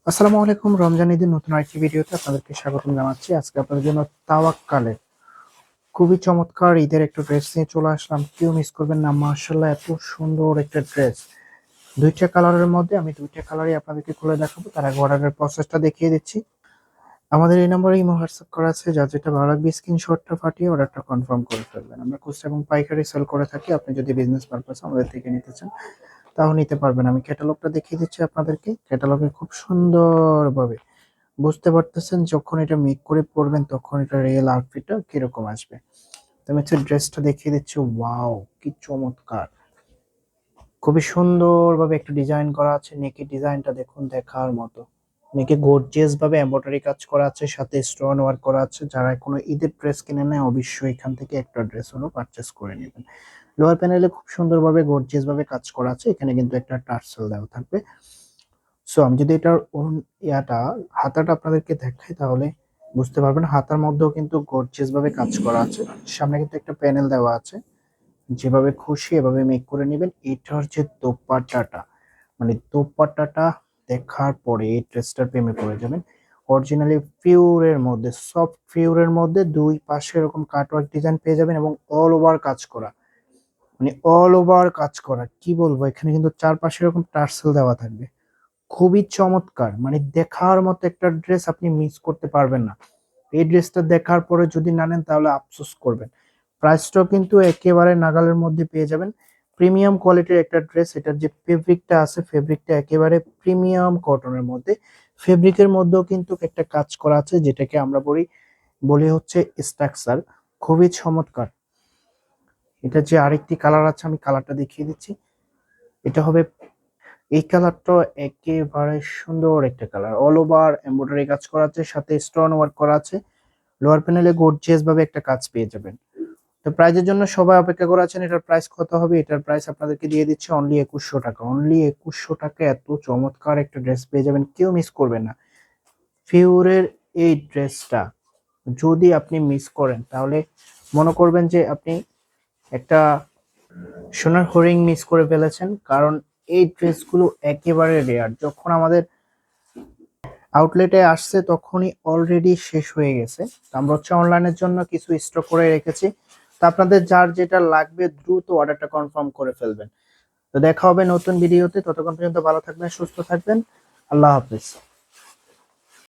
আসসালামু আলাইকুম। রমজান ঈদের নতুন আরেকটি ভিডিওতে আপনাদেরকে স্বাগতম জানাচ্ছি। আজকে আপনাদের জন্য তাওয়াক্কালের খুবই চমৎকার ঈদের একটা ড্রেস নিয়ে চলে আসলাম। কেউ মিস করবেন না। মাশাআল্লাহ, এত সুন্দর একটা ড্রেস। দুইটা কালারের মধ্যে আমি দুইটা কালারই আপনাদেরকে খুলে দেখাবো। তার আগে অর্ডারের প্রসেসটা দেখিয়ে দিচ্ছি। আমাদের এই নম্বরে ইমো হোয়াটসঅ্যাপ করা আছে। যার যেটা ভালো লাগবে স্ক্রিনশটটা ফাটিয়ে অর্ডারটা কনফার্ম করে ফেলবেন। আমরা খুচরা এবং পাইকারি সেল করে থাকি। আপনি যদি বিজনেস পারপাসে আমাদের থেকে নিতে চান তাও নিতে পারবেন। আমি ক্যাটালগটা দেখিয়ে দিচ্ছি আপনাদেরকে। ক্যাটালগে খুব সুন্দরভাবে বুঝতে পারতেছেন যখন এটা মেক করে পরবেন তখন এটা রিয়েল আউটফিটটা কিরকম আসবে। তো আমি হচ্ছে ড্রেসটা দেখিয়ে দিচ্ছি। ওয়াও, কি চমৎকার! খুবই সুন্দরভাবে একটা ডিজাইন করা আছে। নেকের ডিজাইনটা দেখুন, দেখার মতো। নেকে গর্জিয়াস ভাবে এমব্রয়ডারি কাজ করা আছে, সাথে স্টোন ওয়ার্ক করা আছে। যারা কোনো ঈদের ড্রেস কিনে নেয় অবশ্যই এখান থেকে একটা ড্রেস হলো পারচেস করে নেবেন। লোয়ার প্যানেলে খুব সুন্দরভাবে গর্জিয়াস ভাবে কাজ করা আছে। এখানে কিন্তু একটা টার্সেল দেওয়া থাকবে। সো আমি যদি এটার ইয়াটা হাতাটা আপনাদেরকে দেখাই তাহলে বুঝতে পারবেন। হাতার মধ্যেও কিন্তু গর্জিয়াস ভাবে কাজ করা আছে। সামনে কিন্তু একটা প্যানেল দেওয়া আছে। যেভাবে খুশি এভাবে মেক করে নেবেন। এটার যে দোপাট্টাটা, মানে দোপাট্টাটা দেখার পরে এই ড্রেসটার প্রেমে পড়ে যাবেন। অরিজিনালি ফিউরের মধ্যে, সফট ফিউরের মধ্যে দুই পাশে এরকম কাটওয়ার্ক ডিজাইন পেয়ে যাবেন এবং অল ওভার কাজ করা, মানে অল ওভার কাজ করা। কি বলবো, এখানে কিন্তু চারপাশে এরকম টার্সেল দেওয়া থাকবে। খুবই চমৎকার, মানে দেখার মতো একটা ড্রেস, আপনি মিস করতে পারবেন না। এই ড্রেসটা দেখার পরে যদি না নেন তাহলে আফসোস করবেন। প্রাইসটাও কিন্তু একেবারে নাগালের মধ্যে পেয়ে যাবেন। প্রিমিয়াম কোয়ালিটির একটা ড্রেস। এটার যে ফেব্রিকটা আছে, ফেব্রিকটা একেবারে প্রিমিয়াম কটনের মধ্যে। ফেব্রিকের মধ্যেও কিন্তু একটা কাজ করা আছে, যেটাকে আমরা বলি হচ্ছে স্ট্রাকচার। খুবই চমৎকার। এটা যে আরেকটি কালার আছে, আমি কালারটা দেখিয়ে দিচ্ছি। এটা হবে, এই কালারটা একেবারে সুন্দর একটা কালার। অল ওভার এমব্রয়ডারি কাজ করা আছে, সাথে স্টোন ওয়ার্ক করা আছে। লোয়ার প্যানেলে গর্জিয়াস ভাবে একটা কাজ পেয়ে যাবেন। তো প্রাইজের জন্য সবাই অপেক্ষা করে আছেন। এটার প্রাইস কত হবে? এটার প্রাইস আপনাদেরকে দিয়ে দিচ্ছি অনলি 2100 টাকা। অনলি 2100 টাকা এত চমৎকার একটা ড্রেস পেয়ে যাবেন, কেউ মিস করবেন না। ফিউরের এই ড্রেসটা যদি আপনি মিস করেন তাহলে মনে করবেন যে আপনি একটা সোনার হরিং মিস করে ফেলেছেন। কারণ এই ড্রেসগুলো একেবারে রেয়ার। যখন আমাদের আউটলেটে আসছে তখনই অলরেডি শেষ হয়ে গেছে। তো আমরা হচ্ছে অনলাইনের জন্য কিছু স্টক করে রেখেছি। তো আপনাদের যার যেটা লাগবে দ্রুত অর্ডারটা কনফার্ম করে ফেলবেন। তো দেখা হবে নতুন ভিডিওতে। ততক্ষণ পর্যন্ত ভালো থাকবেন, সুস্থ থাকবেন। আল্লাহ হাফেজ।